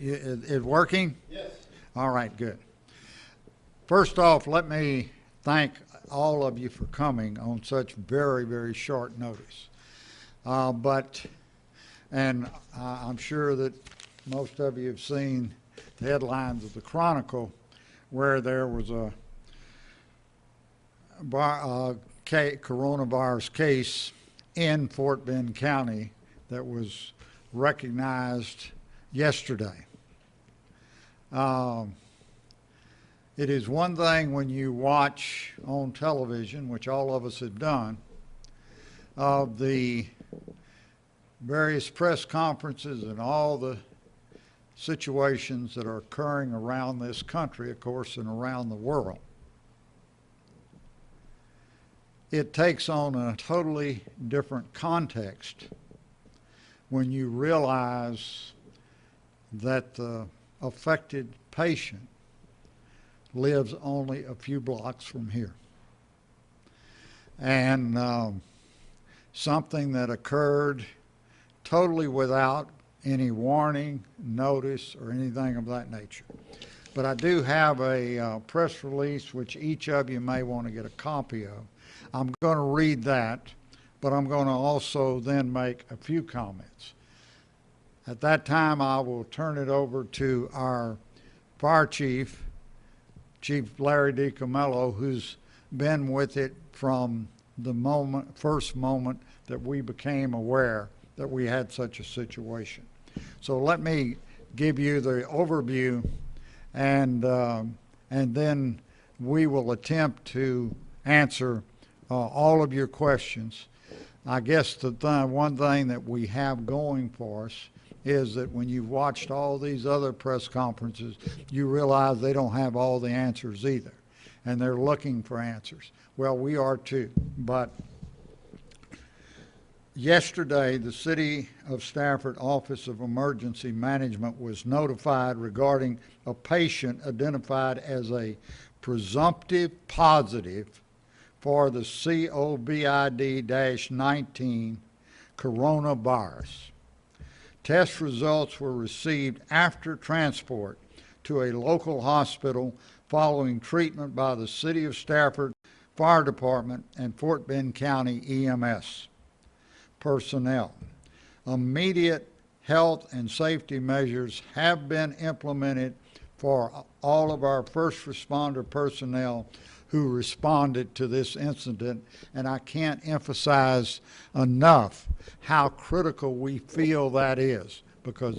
Is working? Yes. All right, good. First off, let me thank all of you for coming on such very, very short notice. And I'm sure that most of you have seen the headlines of the Chronicle where there was a coronavirus case in Fort Bend County that was recognized yesterday. It is one thing when you watch on television, which all of us have done, of the various press conferences and all the situations that are occurring around this country, of course, and around the world. It takes on a totally different context when you realize that the affected patient lives only a few blocks from here. And something that occurred totally without any warning, notice, or anything of that nature. But I do have a press release which each of you may want to get a copy of. I'm going to read that, but I'm going to also then make a few comments. At that time, I will turn it over to our fire chief, Chief Larry DiCamello, who's been with it from the first moment that we became aware that we had such a situation. So let me give you the overview, and then we will attempt to answer all of your questions. I guess the one thing that we have going for us is that when you've watched all these other press conferences, you realize they don't have all the answers either, and they're looking for answers. Well, we are too, but yesterday, the City of Stafford Office of Emergency Management was notified regarding a patient identified as a presumptive positive for the COVID-19 coronavirus. Test results were received after transport to a local hospital following treatment by the City of Stafford Fire Department and Fort Bend County EMS personnel. Immediate health and safety measures have been implemented for all of our first responder personnel who responded to this incident, and I can't emphasize enough how critical we feel that is, because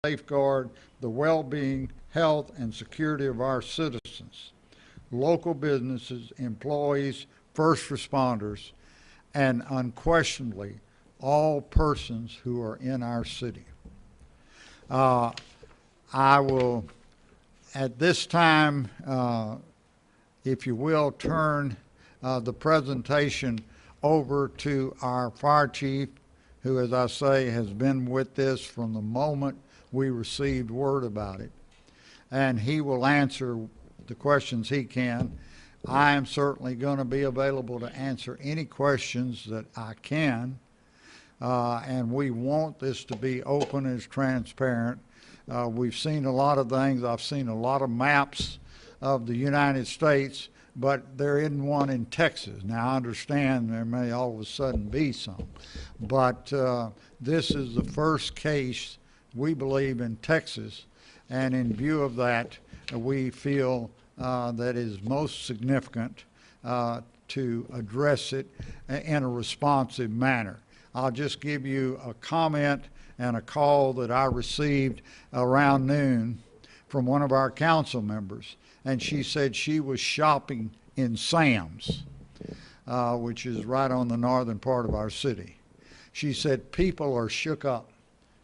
safeguard the well-being, health, and security of our citizens, local businesses, employees, first responders, and unquestionably all persons who are in our city. I will, at this time, if you will, turn the presentation over to our fire chief, who, as I say, has been with this from the moment we received word about it. And he will answer the questions he can. I am certainly going to be available to answer any questions that I can, and we want this to be open as transparent. We've seen a lot of things. I've seen a lot of maps of the United States, but there isn't one in Texas. Now, I understand there may all of a sudden be some, but this is the first case we believe in Texas, and in view of that, we feel that is most significant to address it in a responsive manner. I'll just give you a comment and a call that I received around noon from one of our council members, and she said she was shopping in Sam's, which is right on the northern part of our city. She said people are shook up.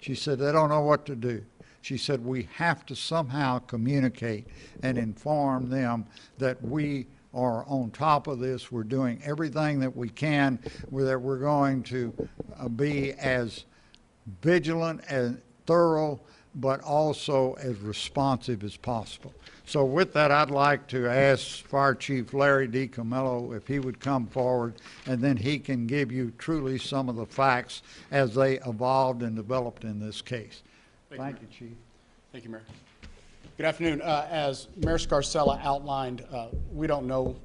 She said they don't know what to do. She said we have to somehow communicate and inform them that we are on top of this. We're doing everything that we can, that we're going to be as vigilant and thorough, but also as responsive as possible. So with that, I'd like to ask Fire Chief Larry DiCamillo if he would come forward, and then he can give you truly some of the facts as they evolved and developed in this case. Thank you, Chief. Thank you, Mayor. Good afternoon. As Mayor Scarcella outlined, we don't know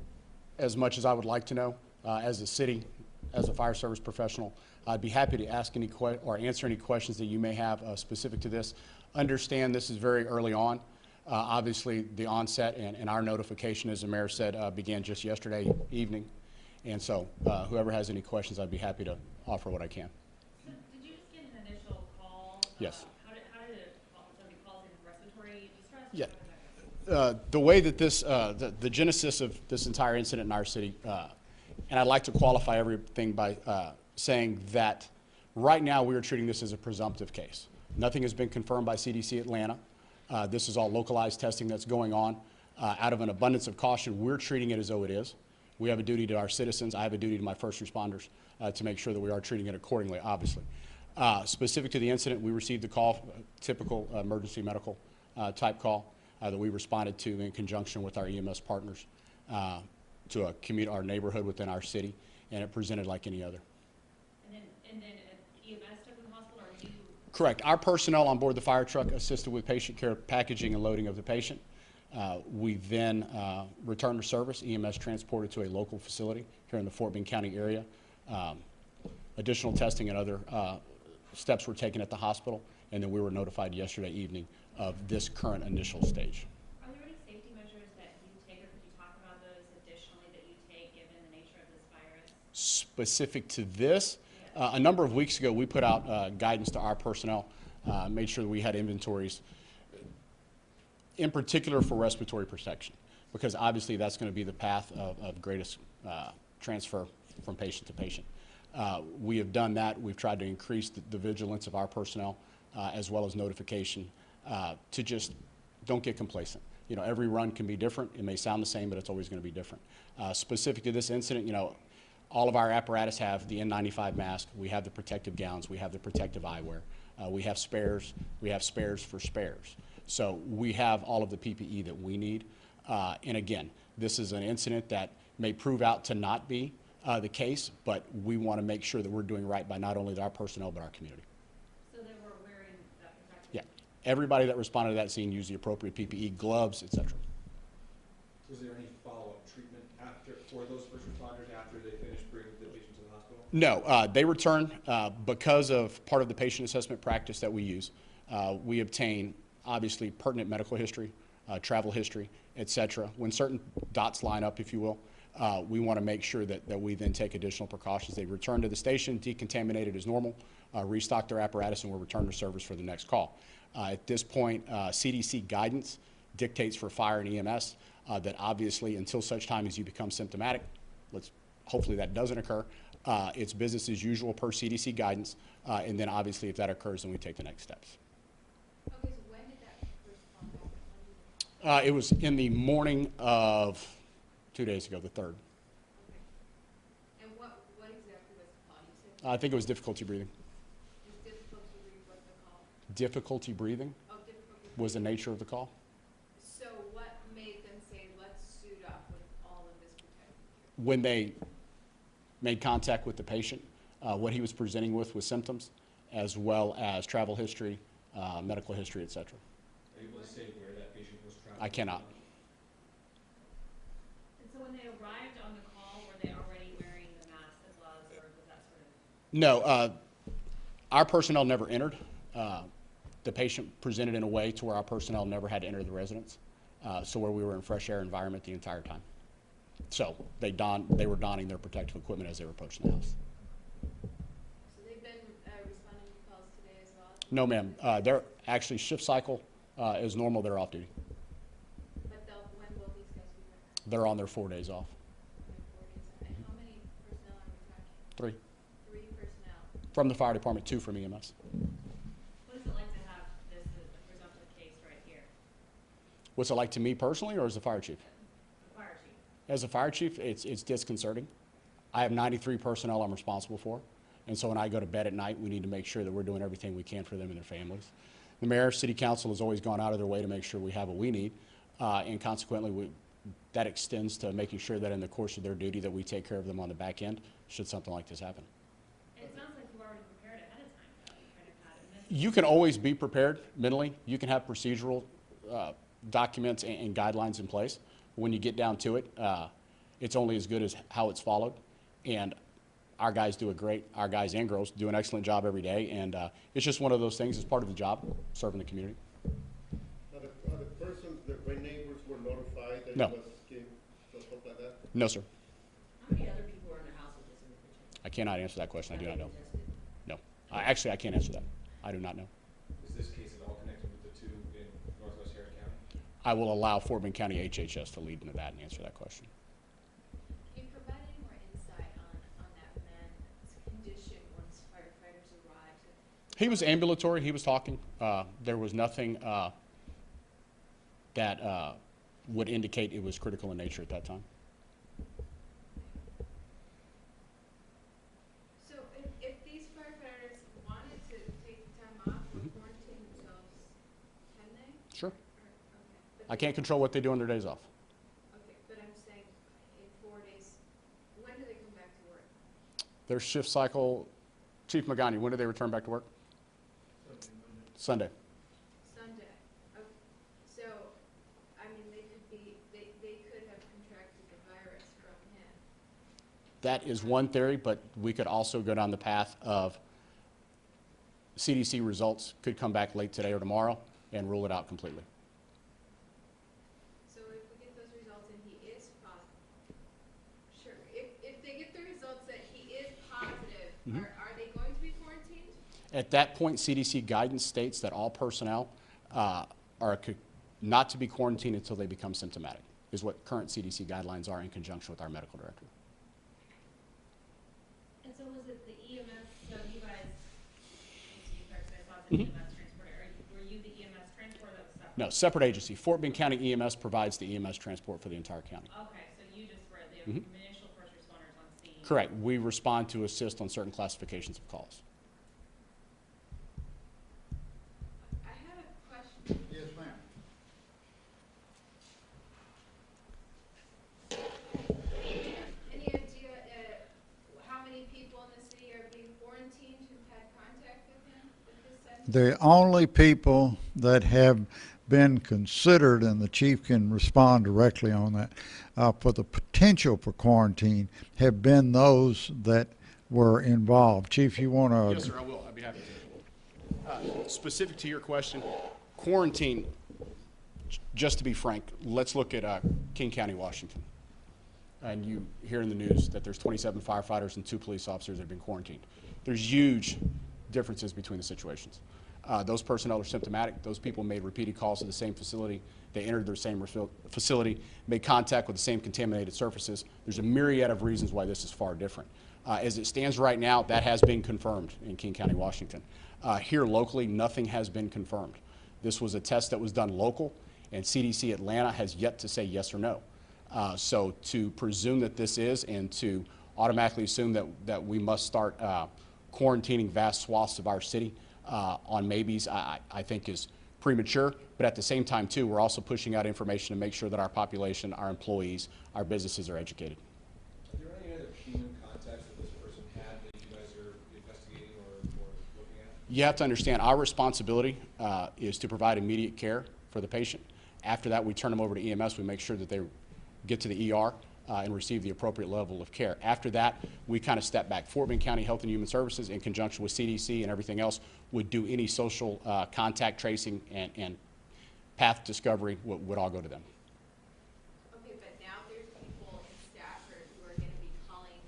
as much as I would like to know. As a city, as a fire service professional, I'd be happy to ask any or answer any questions that you may have specific to this. Understand this is very early on. Obviously, the onset and our notification, as the Mayor said, began just yesterday evening. And so whoever has any questions, I'd be happy to offer what I can. So did you just get an initial call? Yes. How did it call? Somebody calls in respiratory distress? Yeah. The way that this, the genesis of this entire incident in our city, and I'd like to qualify everything by saying that right now we are treating this as a presumptive case. Nothing has been confirmed by CDC Atlanta. This is all localized testing that's going on. Out of an abundance of caution, we're treating it as though it is. We have a duty to our citizens. I have a duty to my first responders to make sure that we are treating it accordingly, obviously. Specific to the incident, we received a call, typical emergency medical type call that we responded to in conjunction with our EMS partners to our neighborhood within our city, and it presented like any other. And then an EMS took in the hospital, or you? Correct. Our personnel on board the fire truck assisted with patient care, packaging, and loading of the patient. We then returned to service. EMS transported to a local facility here in the Fort Bend County area. Additional testing and other steps were taken at the hospital, and then we were notified yesterday evening of this current initial stage. Are there any safety measures that you take, or could you talk about those additionally that you take given the nature of this virus? Specific to this, a number of weeks ago, we put out guidance to our personnel, made sure that we had inventories, in particular for respiratory protection, because obviously that's going to be the path of greatest transfer from patient to patient. We have done that. We've tried to increase the vigilance of our personnel as well as notification to just don't get complacent. You know, every run can be different. It may sound the same, but it's always going to be different. Specific to this incident, you know, all of our apparatus have the N95 mask. We have the protective gowns. We have the protective eyewear. We have spares. We have spares for spares. So we have all of the PPE that we need. And again, this is an incident that may prove out to not be the case, but we want to make sure that we're doing right by not only our personnel, but our community. So they were wearing that protective? Yeah. Everybody that responded to that scene used the appropriate PPE, gloves, et cetera. Was there any follow-up treatment for those first responders after they finished bringing the patient to the hospital? No, they returned because of part of the patient assessment practice that we use. We obtain, obviously, pertinent medical history, travel history, et cetera. When certain dots line up, if you will, we want to make sure that we then take additional precautions. They return to the station, decontaminated as normal, restock their apparatus, and we'll return to service for the next call. At this point, CDC guidance dictates for fire and EMS that obviously until such time as you become symptomatic, hopefully that doesn't occur, it's business as usual per CDC guidance, and then obviously if that occurs, then we take the next steps. Okay, so when did that first call happen? It was in the morning of 2 days ago, the 3rd. Okay. And what exactly was the call? You said I think it was difficulty breathing. it was difficult to read what the call? Difficulty breathing Oh, difficult to was the nature of the call. So what made them say, let's suit up with all of this when they made contact with the patient, what he was presenting with symptoms, as well as travel history, medical history, et cetera. Are you able to say where that patient was traveling? I cannot. And so when they arrived on the call, were they already wearing the mask, the gloves, or was that sort of? No, our personnel never entered. The patient presented in a way to where our personnel never had to enter the residence, so where we were in fresh air environment the entire time. So they were donning their protective equipment as they were approaching the house. So they've been responding to calls today as well? No, ma'am. They're actually shift cycle is normal. They're off duty. But when will these guys be back? They're on their 4 days off. And how many personnel are we talking? 3 3 personnel. from the fire department, 2 from EMS. What is it like to have this as a presumptive case right here? What's it like to me personally, or as the fire chief? The fire chief. As a fire chief, it's disconcerting. I have 93 personnel I'm responsible for, and so when I go to bed at night, we need to make sure that we're doing everything we can for them and their families. The mayor, city council has always gone out of their way to make sure we have what we need, and consequently, that extends to making sure that in the course of their duty that we take care of them on the back end, should something like this happen. It sounds like you've already prepared ahead of time, though. You kind of had a You can always be prepared mentally. You can have procedural documents and guidelines in place. When you get down to it, it's only as good as how it's followed. And our guys our guys and girls do an excellent job every day. And it's just one of those things. It's part of the job, serving the community. Are the persons, the neighbors were notified that No. it was scheme, stuff like that? No, sir. How many other people were in the house with this individual? I cannot answer that question. I do not know. Tested? No. Actually, I can't answer that. I do not know. Is this case at all connected with the 2 in Northwest Harris County? I will allow Fort Bend County HHS to lead into that and answer that question. Can you provide any more insight on that man's condition once firefighters arrived? He was ambulatory. He was talking. There was nothing that would indicate it was critical in nature at that time. So if these firefighters wanted to take time off or quarantine themselves, can they? Sure. Okay. But I can't control what they do on their days off. Okay, but I'm saying in 4 days, when do they come back to work? Their shift cycle, Chief Magani, when do they return back to work? Sunday. Sunday. Okay. So, I mean, they could have contracted the virus from him. That is one theory, but we could also go down the path of CDC results could come back late today or tomorrow and rule it out completely. So if we get those results and he is positive, sure, if they get the results that he is positive, are they going to be quarantined? At that point, CDC guidance states that all personnel are not to be quarantined until they become symptomatic, is what current CDC guidelines are in conjunction with our medical director. And so was it the EMS, so you guys, you guys saw the EMS transporter, were you the EMS transporter that was separate? No, separate agency. Fort Bend County EMS provides the EMS transport for the entire county. Okay, so you just were the initial first responders on scene? Correct. We respond to assist on certain classifications of calls. I have a question. Yes, ma'am. Any idea how many people in the city are being quarantined who've had contact with him, with this sentence? The only people that have been considered, and the chief can respond directly on that, for the potential for quarantine have been those that were involved. Chief, you want to? Yes, sir, I will. I'd be happy to. Specific to your question, quarantine, just to be frank, let's look at King County, Washington. And you hear in the news that there's 27 firefighters and 2 police officers that have been quarantined. There's huge differences between the situations. Those personnel are symptomatic. Those people made repeated calls to the same facility. They entered their same facility, made contact with the same contaminated surfaces. There's a myriad of reasons why this is far different. As it stands right now, that has been confirmed in King County, Washington. Here locally, nothing has been confirmed. This was a test that was done local, and CDC Atlanta has yet to say yes or no. So to presume that this is, and to automatically assume that we must start quarantining vast swaths of our city on maybes, I think is premature. But at the same time, too, we're also pushing out information to make sure that our population, our employees, our businesses are educated. I contacts that this person had that you guys are investigating or looking at? You have to understand, our responsibility is to provide immediate care for the patient. After that, we turn them over to EMS. We make sure that they get to the ER and receive the appropriate level of care. After that, we kind of step back. Fort Bend County Health and Human Services, in conjunction with CDC and everything else, would do any social contact tracing and path discovery would all go to them. Okay, but now there's people in Stafford who are gonna be calling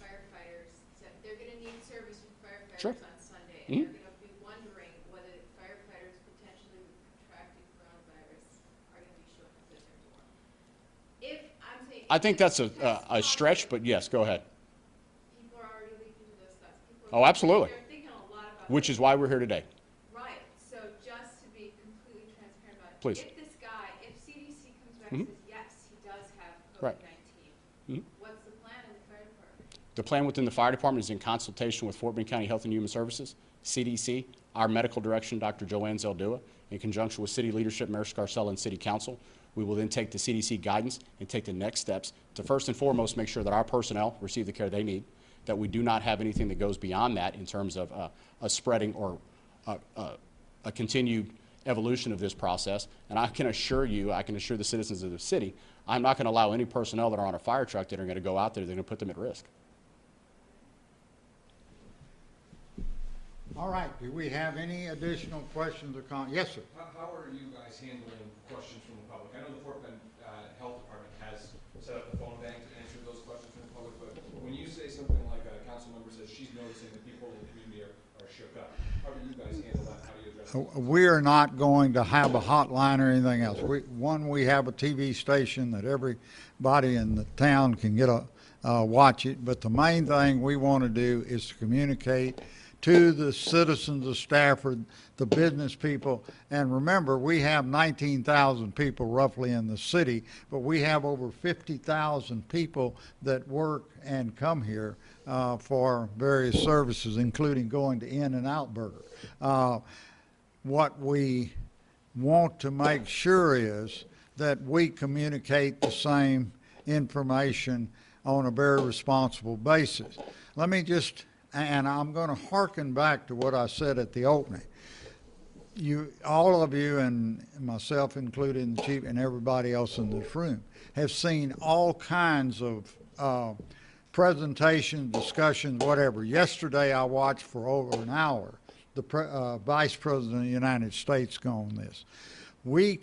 firefighters, so they're gonna need service from Sure. firefighters on Sunday. Mhm. And they're gonna be wondering whether firefighters potentially contracting coronavirus are gonna be showing up at their door. If, I'm saying. I think that's a That's stretch, but yes, go ahead. People are already leaking to those thoughts. People Oh, are- absolutely. They're thinking a lot about. Which is why we're here today. Right, so just to be completely transparent about it. Please. If this guy, if CDC comes back Mhm. and says, yes, he does have Right. COVID-19, Mhm. what's the plan in the fire department? The plan within the fire department is in consultation with Fort Bend County Health and Human Services, CDC, our medical direction, Dr. Joanne Zeldua, in conjunction with city leadership, Mayor Scarcella, and city council. We will then take the CDC guidance and take the next steps to first and foremost make sure that our personnel receive the care they need, that we do not have anything that goes beyond that in terms of a spreading or a continued evolution of this process. And I can assure you, I can assure the citizens of the city, I'm not going to allow any personnel that are on a fire truck that are going to go out there, they're going to put them at risk. All right, do we have any additional questions or comments? Yes, sir. How are you guys handling questions from the public? I know the Fort Bend Health Department has set up a phone bank to answer those questions from the public, but when you say something like a council member says she's noticing that people in the community are shook up, how do you guys handle that? How do you address it? We are not going to have a hotline or anything else. We have a TV station that everybody in the town can get watch it, but the main thing we want to do is to communicate to the citizens of Stafford, the business people. And remember, we have 19,000 people roughly in the city, but we have over 50,000 people that work and come here for various services, including going to In-N-Out Burger. What we want to make sure is that we communicate the same information on a very responsible basis. Let me just, and I'm going to hearken back to what I said at the opening. All of you, and myself included, the chief, and everybody else in this room, have seen all kinds of presentations, discussions, whatever. Yesterday, I watched for over an hour the Vice President of the United States go on this. We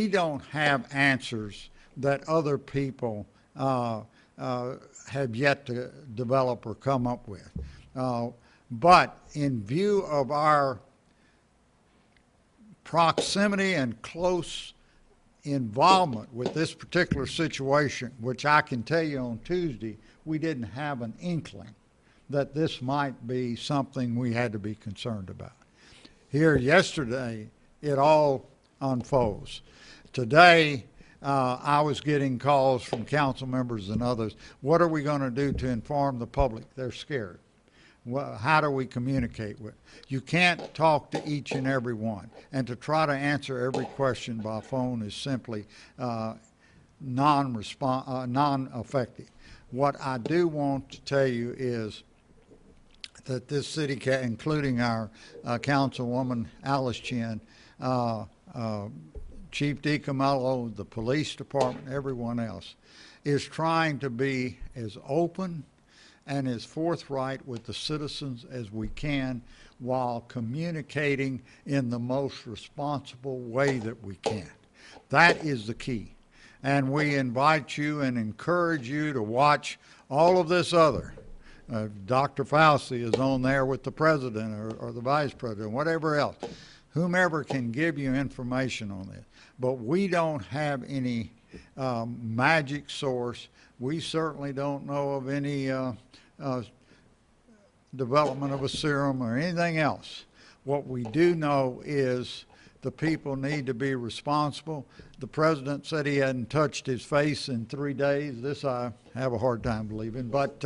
don't have answers that other people have yet to develop or come up with. But in view of our proximity and close involvement with this particular situation, which I can tell you on Tuesday, we didn't have an inkling that this might be something we had to be concerned about. Here yesterday, it all unfolds. Today, I was getting calls from council members and others. What are we going to do to inform the public? They're scared. Well, how do we communicate with? You can't talk to each and every one. And to try to answer every question by phone is simply non-effective. What I do want to tell you is that this city, including our councilwoman Alice Chin, Chief DiCamillo, the police department, everyone else, is trying to be as open and as forthright with the citizens as we can while communicating in the most responsible way that we can. That is the key. And we invite you and encourage you to watch all of this other. Dr. Fauci is on there with the president or the vice president, whatever else. Whomever can give you information on this. But we don't have any magic source. We certainly don't know of any development of a serum or anything else. What we do know is the people need to be responsible. The president said he hadn't touched his face in 3 days. This I have a hard time believing. But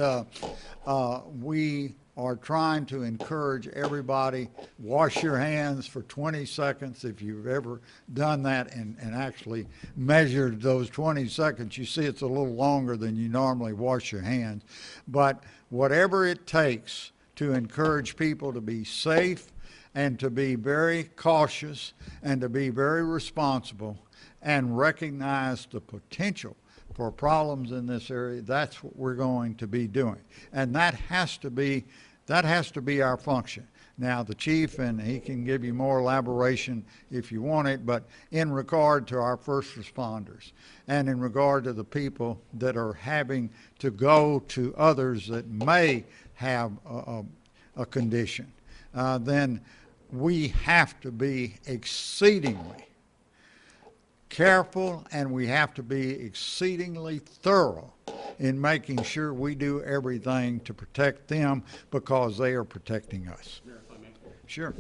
we are trying to encourage everybody, wash your hands for 20 seconds. If you've ever done that and actually measured those 20 seconds, you see it's a little longer than you normally wash your hands. But whatever it takes to encourage people to be safe and to be very cautious and to be very responsible and recognize the potential for problems in this area, that's what we're going to be doing. And that has to be our function. Now, the chief, and he can give you more elaboration if you want it, but in regard to our first responders and in regard to the people that are having to go to others that may have a condition, then we have to be exceedingly careful, and we have to be exceedingly thorough in making sure we do everything to protect them because they are protecting us. Mayor, if I may. Sure.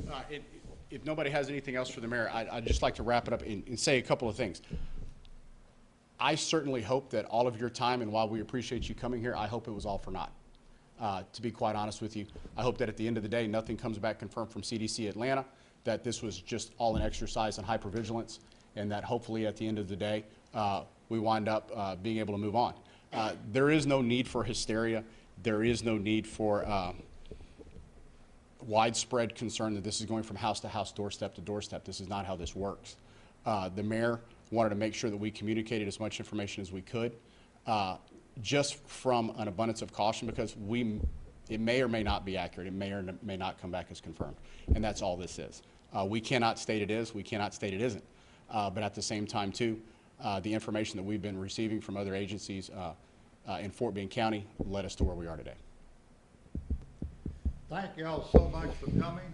If nobody has anything else for the mayor, I'd just like to wrap it up and say a couple of things. I certainly hope that all of your time, and while we appreciate you coming here, I hope it was all for naught. To be quite honest with you, I hope that at the end of the day, nothing comes back confirmed from CDC Atlanta, that this was just all an exercise in hypervigilance, and that hopefully at the end of the day, we wind up being able to move on. There is no need for hysteria. There is no need for widespread concern that this is going from house to house, doorstep to doorstep. This is not how this works. The mayor wanted to make sure that we communicated as much information as we could, just from an abundance of caution, because it may or may not be accurate. It may or may not come back as confirmed, and that's all this is. We cannot state it is. We cannot state it isn't. But at the same time, too, the information that we've been receiving from other agencies in Fort Bend County led us to where we are today. Thank you all so much for coming.